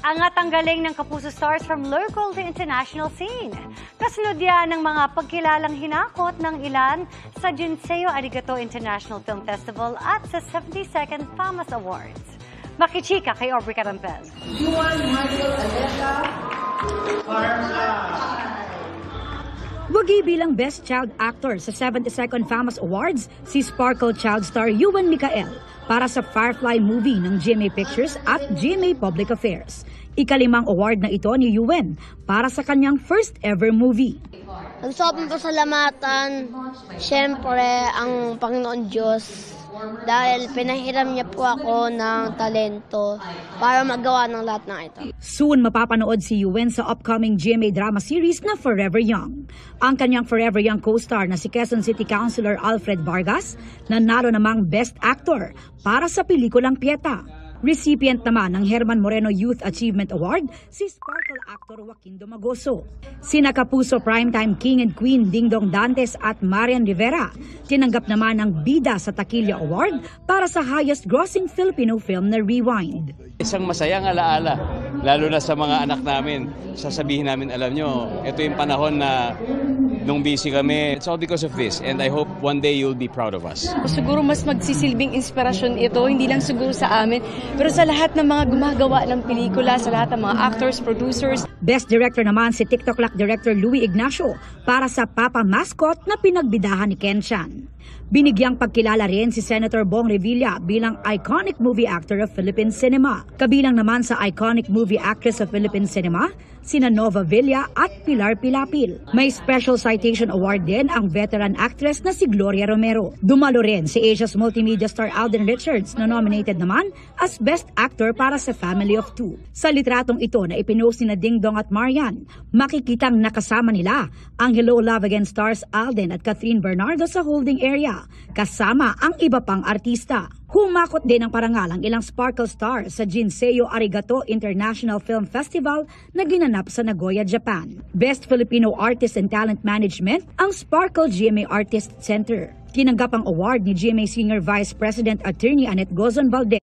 Angat ang galing ng Kapuso stars from local to international scene. Kasunod yan ng mga pagkilalang hinakot ng ilan sa Jinseo Arigato International Film Festival at sa 72nd FAMAS Awards. Makichika kay Aubrey Carampel. Wagi bilang Best Child Actor sa 72nd FAMAS Awards si Sparkle Child star Yuan Micael para sa Firefly movie ng GMA Pictures at GMA Public Affairs. Ikalimang award na ito ni Yuan para sa kanyang first ever movie. Ang sobrang pasalamatan, siyempre, ang Panginoon Diyos dahil pinahiram niya po ako ng talento para magawa ng lahat ng ito. Soon mapapanood si Yuan sa upcoming GMA drama series na Forever Young. Ang kanyang Forever Young co-star na si Quezon City Councilor Alfred Vargas nanalo namang Best Actor para sa pelikulang Pieta. Recipient naman ng Herman Moreno Youth Achievement Award si Sparkle actor Joaquin Domagoso. Sina Kapuso Primetime King and Queen Dingdong Dantes at Marian Rivera tinanggap naman ng Bida sa Taquilla Award para sa highest grossing Filipino film na Rewind. Isang masayang alaala, lalo na sa mga anak namin. Sasabihin namin, alam nyo, ito yung panahon na nung busy kami. It's all because of this, and I hope one day you'll be proud of us. Siguro mas magsisilbing inspirasyon ito, hindi lang siguro sa amin, pero sa lahat ng mga gumagawa ng pelikula, sa lahat ng mga actors, producers. Best Director naman si TikTok Lock Director Louie Ignacio para sa Papa Mascot na pinagbidahan ni Ken Chan. Binigyang pagkilala rin si Senator Bong Revilla bilang iconic movie actor of Philippine cinema. Kabilang naman sa iconic movie actress of Philippine cinema, sina Nova Villa at Pilar Pilapil. May special citation award din ang veteran actress na si Gloria Romero. Dumalo rin si Asia's multimedia star Alden Richards na nominated naman as Best Actor para sa Family of Two. Sa litratong ito na ipinost ni Dingdong at Marian, makikitang nakasama nila ang Hello Love Again stars Alden at Catherine Bernardo sa holding area, kasama ang iba pang artista. Humakot din ang parangal ang ilang Sparkle stars sa Jinseo Arigato International Film Festival na ginanap sa Nagoya, Japan. Best Filipino Artist and Talent Management ang Sparkle GMA Artist Center. Tinanggap ang award ni GMA Senior Vice President Attorney Annette Gozon Valdez.